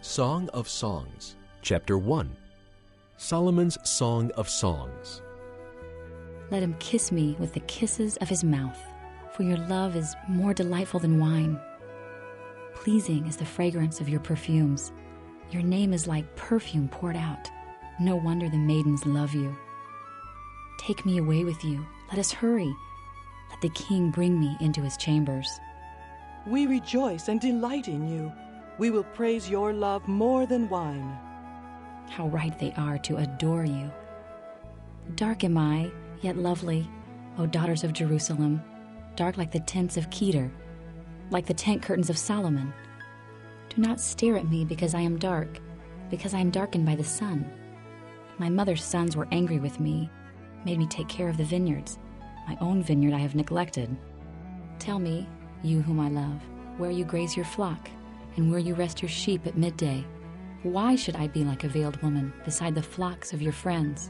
Song of Songs, Chapter 1. Solomon's Song of Songs. Let him kiss me with the kisses of his mouth, for your love is more delightful than wine. Pleasing is the fragrance of your perfumes. Your name is like perfume poured out. No wonder the maidens love you. Take me away with you. Let us hurry. Let the king bring me into his chambers. We rejoice and delight in you. We will praise your love more than wine. How right they are to adore you. Dark am I, yet lovely, O daughters of Jerusalem, dark like the tents of Kedar, like the tent curtains of Solomon. Do not stare at me because I am dark, because I am darkened by the sun. My mother's sons were angry with me, made me take care of the vineyards. My own vineyard I have neglected. Tell me, you whom I love, where you graze your flock, and where you rest your sheep at midday. Why should I be like a veiled woman beside the flocks of your friends?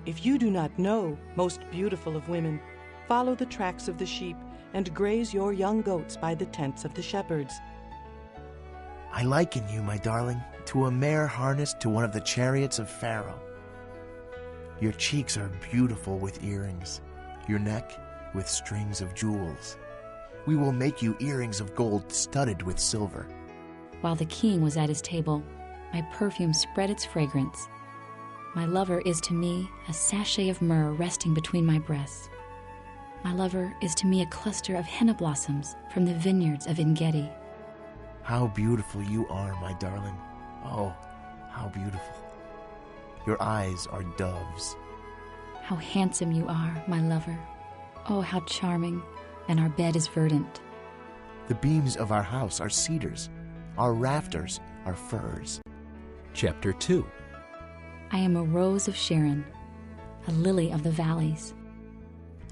If you do not know, most beautiful of women, follow the tracks of the sheep and graze your young goats by the tents of the shepherds. I liken you, my darling, to a mare harnessed to one of the chariots of Pharaoh. Your cheeks are beautiful with earrings, your neck with strings of jewels. We will make you earrings of gold studded with silver. While the king was at his table, my perfume spread its fragrance. My lover is to me a sachet of myrrh resting between my breasts. My lover is to me a cluster of henna blossoms from the vineyards of En-gedi. How beautiful you are, my darling. Oh, how beautiful. Your eyes are doves. How handsome you are, my lover. Oh, how charming, and our bed is verdant. The beams of our house are cedars. Our rafters are firs. Chapter 2. I am a rose of Sharon, a lily of the valleys.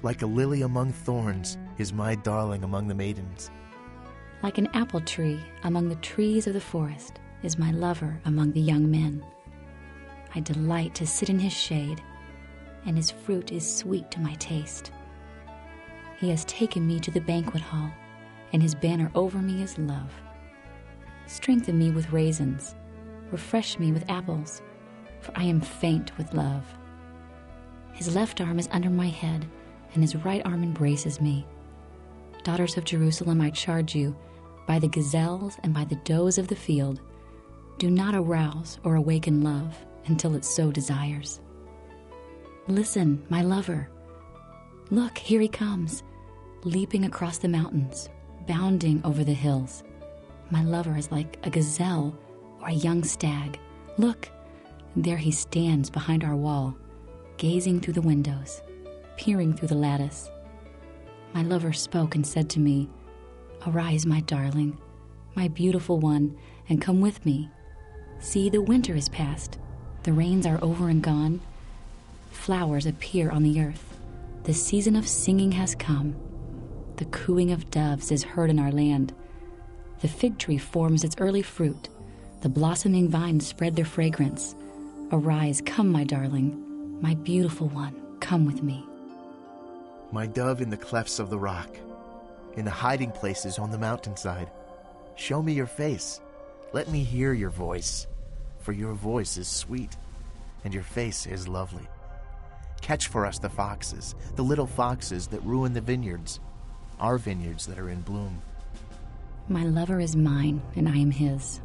Like a lily among thorns is my darling among the maidens. Like an apple tree among the trees of the forest is my lover among the young men. I delight to sit in his shade, and his fruit is sweet to my taste. He has taken me to the banquet hall, and his banner over me is love. Strengthen me with raisins, refresh me with apples, for I am faint with love. His left arm is under my head, and his right arm embraces me. Daughters of Jerusalem, I charge you, by the gazelles and by the does of the field, do not arouse or awaken love until it so desires. Listen, my lover. Look, here he comes, leaping across the mountains, bounding over the hills. My lover is like a gazelle or a young stag. Look, there he stands behind our wall, gazing through the windows, peering through the lattice. My lover spoke and said to me, Arise, my darling, my beautiful one, and come with me. See, the winter is past. The rains are over and gone. Flowers appear on the earth. The season of singing has come. The cooing of doves is heard in our land. The fig tree forms its early fruit. The blossoming vines spread their fragrance. Arise, come, my darling, my beautiful one, come with me. My dove in the clefts of the rock, in the hiding places on the mountainside, show me your face. Let me hear your voice, for your voice is sweet, and your face is lovely. Catch for us the foxes, the little foxes that ruin the vineyards, our vineyards that are in bloom. My lover is mine, and I am his.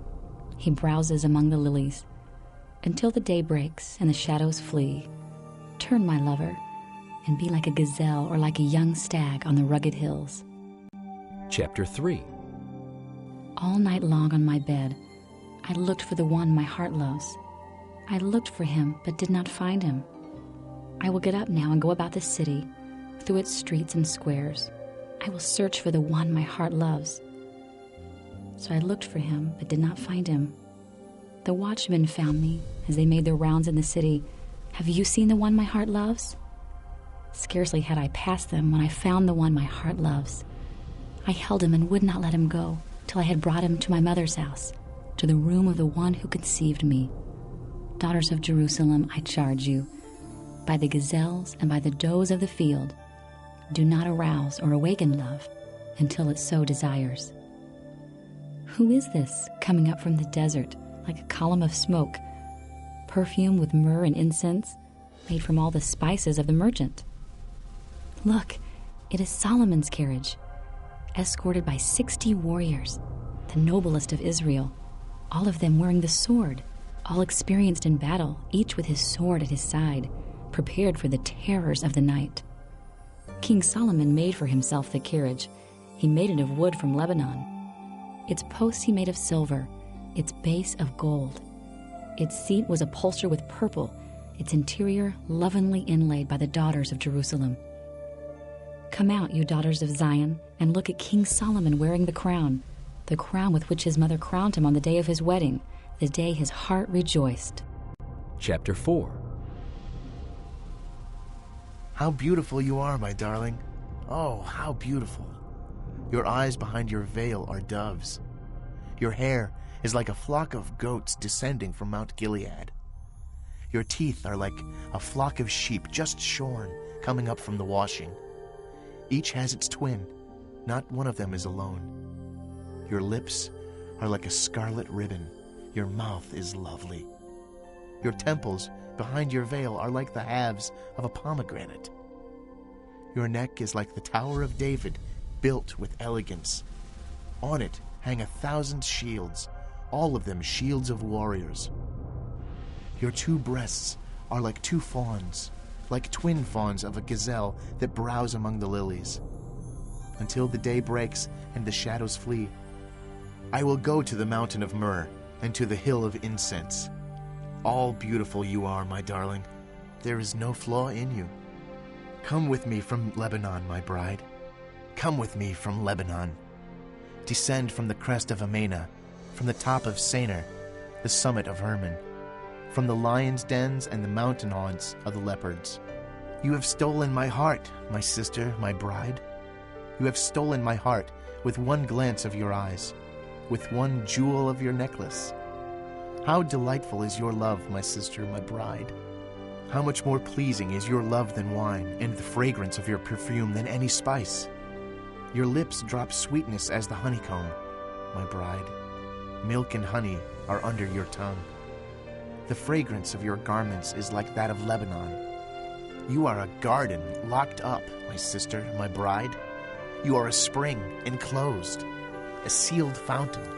He browses among the lilies. Until the day breaks and the shadows flee, turn, my lover, and be like a gazelle or like a young stag on the rugged hills. Chapter 3. All night long on my bed, I looked for the one my heart loves. I looked for him, but did not find him. I will get up now and go about the city, through its streets and squares. I will search for the one my heart loves. So I looked for him, but did not find him. The watchmen found me as they made their rounds in the city. Have you seen the one my heart loves? Scarcely had I passed them when I found the one my heart loves. I held him and would not let him go till I had brought him to my mother's house, to the room of the one who conceived me. Daughters of Jerusalem, I charge you, by the gazelles and by the does of the field, do not arouse or awaken love until it so desires. Who is this coming up from the desert, like a column of smoke, perfumed with myrrh and incense, made from all the spices of the merchant. Look, it is Solomon's carriage, escorted by 60 warriors, the noblest of Israel, all of them wearing the sword, all experienced in battle, each with his sword at his side, prepared for the terrors of the night. King Solomon made for himself the carriage. He made it of wood from Lebanon. Its posts he made of silver, its base of gold. Its seat was upholstered with purple, its interior lovingly inlaid by the daughters of Jerusalem. Come out, you daughters of Zion, and look at King Solomon wearing the crown with which his mother crowned him on the day of his wedding, the day his heart rejoiced. Chapter 4. How beautiful you are, my darling. Oh, how beautiful. Your eyes behind your veil are doves. Your hair is like a flock of goats descending from Mount Gilead. Your teeth are like a flock of sheep just shorn, coming up from the washing. Each has its twin. Not one of them is alone. Your lips are like a scarlet ribbon. Your mouth is lovely. Your temples behind your veil are like the halves of a pomegranate. Your neck is like the Tower of David, built with elegance. On it hang 1,000 shields, all of them shields of warriors. Your 2 breasts are like 2 fawns, like twin fawns of a gazelle that browse among the lilies. Until the day breaks and the shadows flee, I will go to the mountain of myrrh and to the hill of incense. All beautiful you are, my darling. There is no flaw in you. Come with me from Lebanon, my bride. Come with me from Lebanon. Descend from the crest of Amana, from the top of Senir, the summit of Hermon, from the lions' dens and the mountain haunts of the leopards. You have stolen my heart, my sister, my bride. You have stolen my heart with one glance of your eyes, with one jewel of your necklace. How delightful is your love, my sister, my bride. How much more pleasing is your love than wine, and the fragrance of your perfume than any spice. Your lips drop sweetness as the honeycomb, my bride. Milk and honey are under your tongue. The fragrance of your garments is like that of Lebanon. You are a garden locked up, my sister, my bride. You are a spring enclosed, a sealed fountain.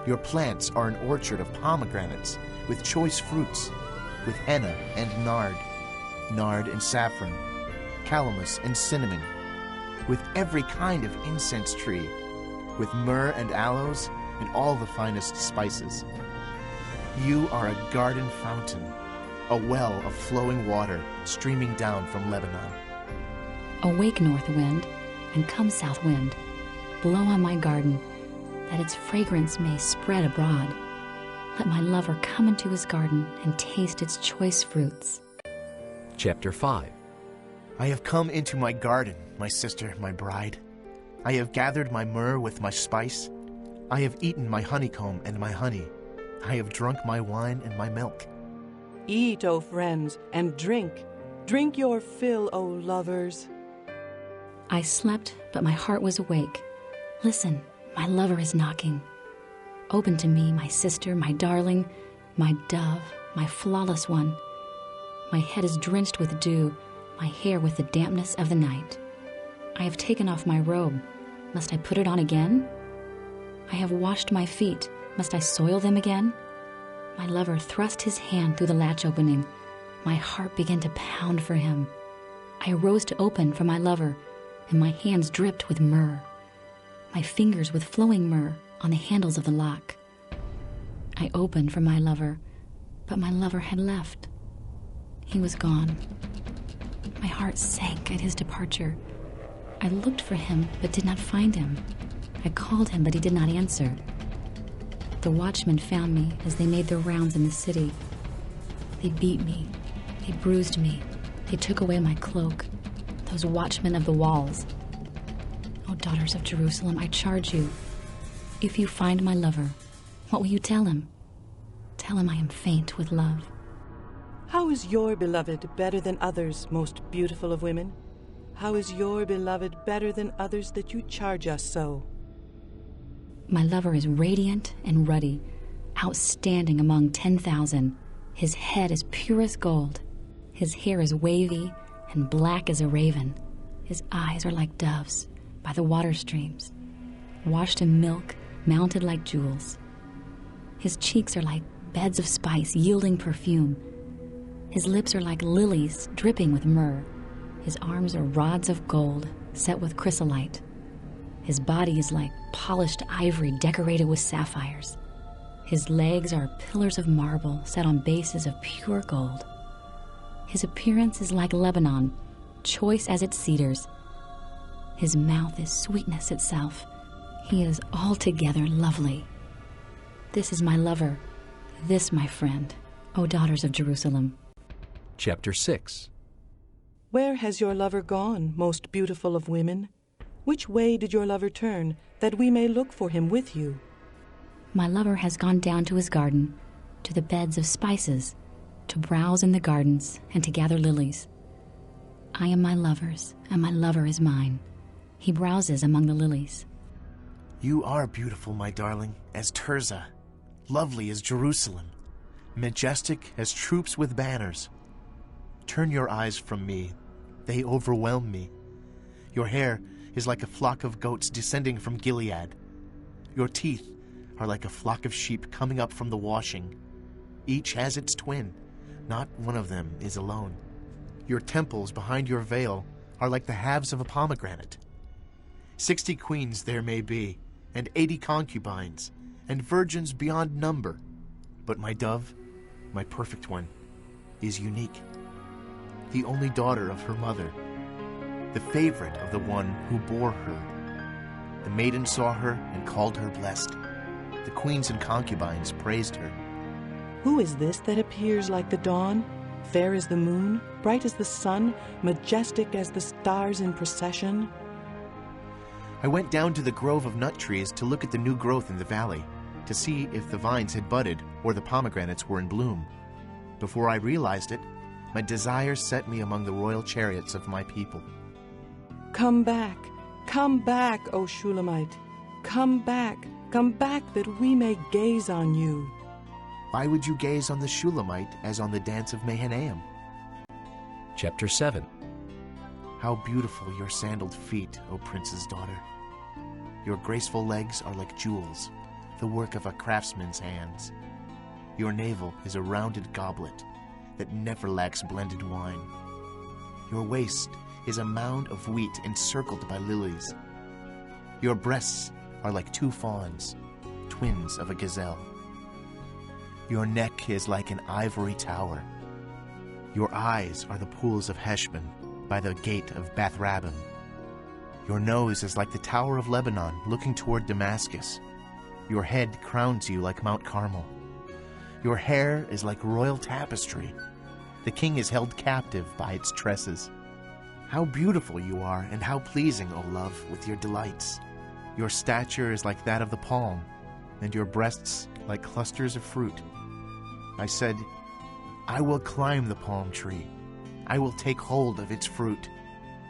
Your plants are an orchard of pomegranates with choice fruits, with henna and nard and saffron, calamus and cinnamon, with every kind of incense tree, with myrrh and aloes and all the finest spices. You are a garden fountain, a well of flowing water streaming down from Lebanon. Awake, north wind, and come, south wind. Blow on my garden, that its fragrance may spread abroad. Let my lover come into his garden and taste its choice fruits. Chapter 5. I have come into my garden, my sister, my bride. I have gathered my myrrh with my spice. I have eaten my honeycomb and my honey. I have drunk my wine and my milk. Eat, O friends, and drink. Drink your fill, O lovers. I slept, but my heart was awake. Listen, my lover is knocking. Open to me, my sister, my darling, my dove, my flawless one. My head is drenched with dew, my hair with the dampness of the night. I have taken off my robe. Must I put it on again? I have washed my feet. Must I soil them again? My lover thrust his hand through the latch opening. My heart began to pound for him. I rose to open for my lover, and my hands dripped with myrrh. My fingers with flowing myrrh on the handles of the lock. I opened for my lover, but my lover had left. He was gone. My heart sank at his departure. I looked for him, but did not find him. I called him, but he did not answer. The watchmen found me as they made their rounds in the city. They beat me. They bruised me. They took away my cloak. Those watchmen of the walls. O daughters of Jerusalem, I charge you, if you find my lover, what will you tell him? Tell him I am faint with love. How is your beloved better than others, most beautiful of women? How is your beloved better than others that you charge us so? My lover is radiant and ruddy, outstanding among 10,000. His head is pure as gold. His hair is wavy and black as a raven. His eyes are like doves by the water streams, washed in milk, mounted like jewels. His cheeks are like beds of spice yielding perfume. His lips are like lilies dripping with myrrh. His arms are rods of gold set with chrysolite. His body is like polished ivory decorated with sapphires. His legs are pillars of marble set on bases of pure gold. His appearance is like Lebanon, choice as its cedars. His mouth is sweetness itself. He is altogether lovely. This is my lover, this my friend, O daughters of Jerusalem. Chapter 6. Where has your lover gone, most beautiful of women? Which way did your lover turn, that we may look for him with you? My lover has gone down to his garden, to the beds of spices, to browse in the gardens and to gather lilies. I am my lover's, and my lover is mine. He browses among the lilies. You are beautiful, my darling, as Tirzah, lovely as Jerusalem, majestic as troops with banners. Turn your eyes from me. They overwhelm me. Your hair is like a flock of goats descending from Gilead. Your teeth are like a flock of sheep coming up from the washing. Each has its twin. Not one of them is alone. Your temples behind your veil are like the halves of a pomegranate. 60 queens there may be, and 80 concubines, and virgins beyond number. But my dove, my perfect one, is unique. The only daughter of her mother, the favorite of the one who bore her. The maiden saw her and called her blessed. The queens and concubines praised her. Who is this that appears like the dawn, fair as the moon, bright as the sun, majestic as the stars in procession? I went down to the grove of nut trees to look at the new growth in the valley, to see if the vines had budded or the pomegranates were in bloom. Before I realized it, my desire set me among the royal chariots of my people. Come back, O Shulamite. Come back that we may gaze on you. Why would you gaze on the Shulamite as on the dance of Mahanaim? Chapter 7. How beautiful your sandaled feet, O prince's daughter. Your graceful legs are like jewels, the work of a craftsman's hands. Your navel is a rounded goblet that never lacks blended wine. Your waist is a mound of wheat encircled by lilies. Your breasts are like 2 fawns, twins of a gazelle. Your neck is like an ivory tower. Your eyes are the pools of Heshbon by the gate of Bath-rabbim. Your nose is like the tower of Lebanon looking toward Damascus. Your head crowns you like Mount Carmel. Your hair is like royal tapestry. The king is held captive by its tresses. How beautiful you are, and how pleasing, O love, with your delights. Your stature is like that of the palm, and your breasts like clusters of fruit. I said, I will climb the palm tree. I will take hold of its fruit.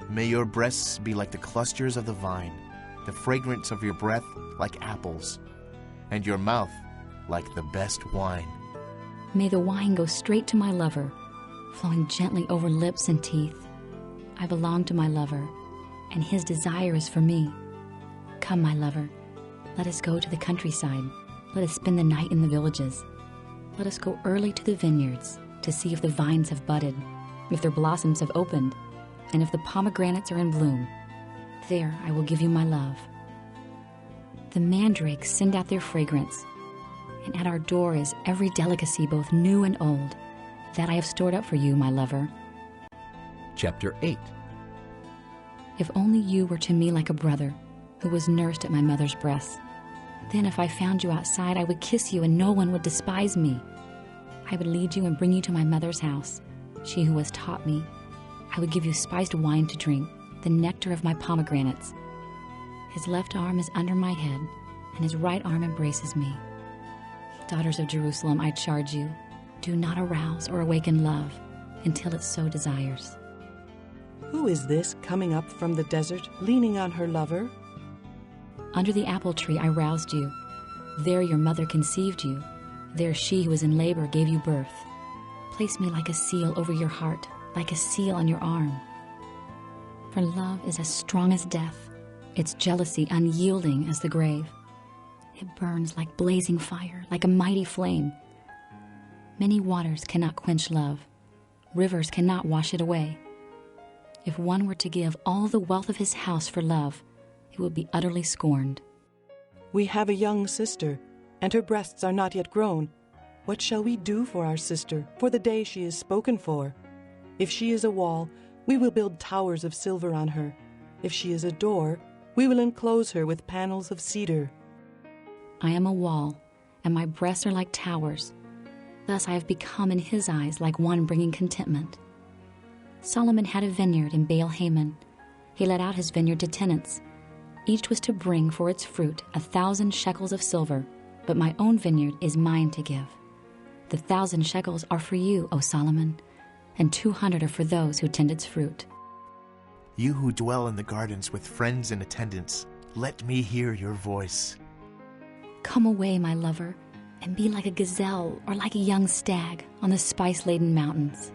May your breasts be like the clusters of the vine, the fragrance of your breath like apples, and your mouth like the best wine. May the wine go straight to my lover, flowing gently over lips and teeth. I belong to my lover, and his desire is for me. Come, my lover, let us go to the countryside. Let us spend the night in the villages. Let us go early to the vineyards to see if the vines have budded, if their blossoms have opened, and if the pomegranates are in bloom. There I will give you my love. The mandrakes send out their fragrance, and at our door is every delicacy, both new and old, that I have stored up for you, my lover. Chapter 8. If only you were to me like a brother who was nursed at my mother's breasts. Then if I found you outside, I would kiss you and no one would despise me. I would lead you and bring you to my mother's house, she who has taught me. I would give you spiced wine to drink, the nectar of my pomegranates. His left arm is under my head, and his right arm embraces me. Daughters of Jerusalem, I charge you, do not arouse or awaken love until it so desires. Who is this coming up from the desert, leaning on her lover? Under the apple tree I roused you. There your mother conceived you. There she who was in labor gave you birth. Place me like a seal over your heart, like a seal on your arm. For love is as strong as death, its jealousy unyielding as the grave. It burns like blazing fire, like a mighty flame. Many waters cannot quench love. Rivers cannot wash it away. If one were to give all the wealth of his house for love, it would be utterly scorned. We have a young sister, and her breasts are not yet grown. What shall we do for our sister, for the day she is spoken for? If she is a wall, we will build towers of silver on her. If she is a door, we will enclose her with panels of cedar. I am a wall, and my breasts are like towers. Thus I have become in his eyes like one bringing contentment. Solomon had a vineyard in Baal-Hamon. He let out his vineyard to tenants. Each was to bring for its fruit 1,000 shekels of silver, but my own vineyard is mine to give. The 1,000 shekels are for you, O Solomon, and 200 are for those who tend its fruit. You who dwell in the gardens with friends and attendants, let me hear your voice. Come away, my lover, and be like a gazelle or like a young stag on the spice-laden mountains.